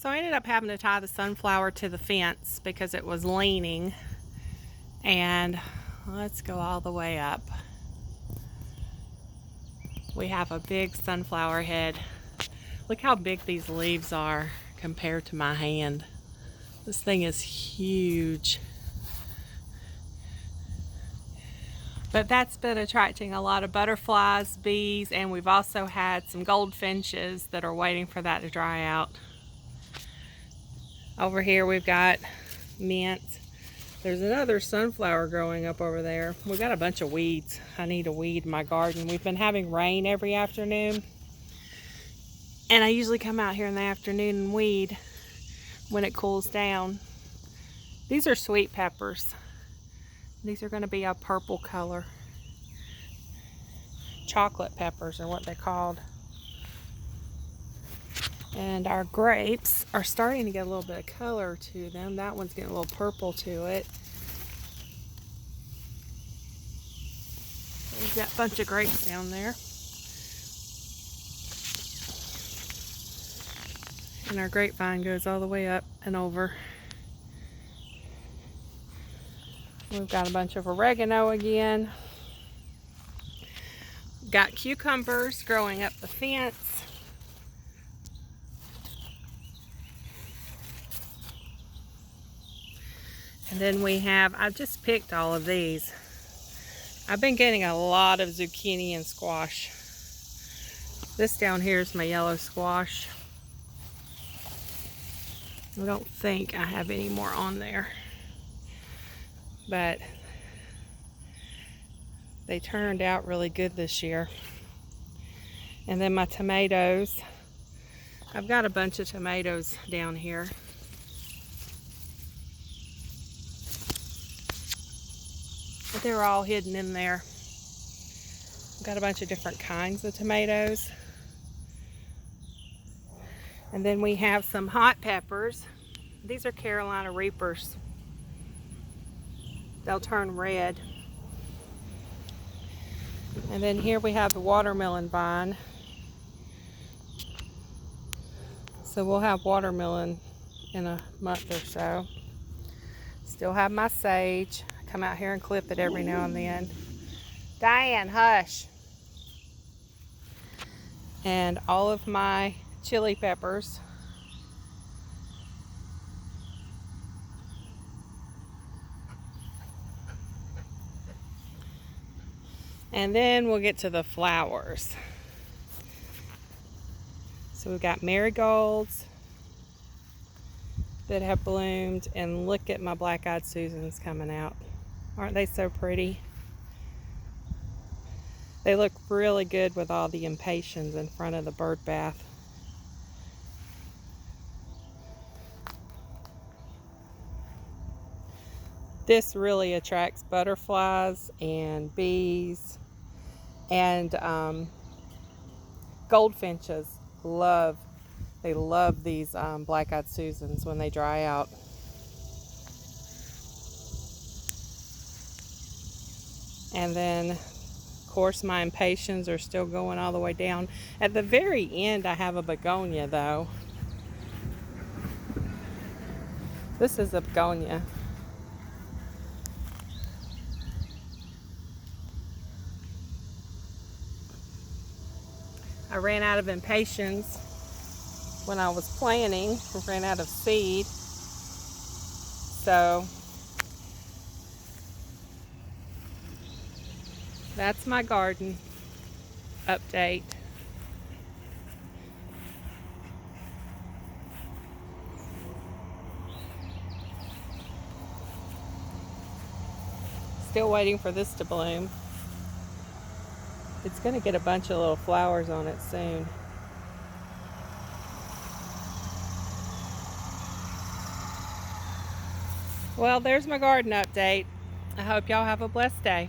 So I ended up having to tie the sunflower to the fence because it was leaning. And let's go all the way up. We have a big sunflower head. Look how big these leaves are compared to my hand. This thing is huge. But that's been attracting a lot of butterflies, bees, and we've also had some goldfinches that are waiting for that to dry out. Over here we've got mint. There's another sunflower growing up over there. We got a bunch of weeds. I need to weed my garden. We've been having rain every afternoon. And I usually come out here in the afternoon and weed when it cools down. These are sweet peppers. These are going to be a purple color. Chocolate peppers are what they're called. And our grapes are starting to get a little bit of color to them. That one's getting a little purple to it. There's that bunch of grapes down there. And our grapevine goes all the way up and over. We've got a bunch of oregano again. Got cucumbers growing up the fence. And then we have, I just picked all of these. I've been getting a lot of zucchini and squash. This down here is my yellow squash. I don't think I have any more on there. But they turned out really good this year. And then my tomatoes. I've got a bunch of tomatoes down here. But they're all hidden in there. I've got a bunch of different kinds of tomatoes. And then we have some hot peppers. These are Carolina Reapers. They'll turn red. And then here we have the watermelon vine. So we'll have watermelon in a month or so. Still have my sage. I come out here and clip it every now and then. Diane, hush. And all of my chili peppers. And then we'll get to the flowers. So we've got marigolds that have bloomed, and look at my black-eyed Susans coming out. Aren't they so pretty? They look really good with all the impatiens in front of the bird bath. This really attracts butterflies and bees, and goldfinches they love these black-eyed Susans when they dry out. And then, of course, my impatiens are still going all the way down. At the very end, I have a begonia, though. This is a begonia. I ran out of impatiens when I was planting. I ran out of seed. So that's my garden update. Still waiting for this to bloom. It's going to get a bunch of little flowers on it soon. Well, there's my garden update. I hope y'all have a blessed day.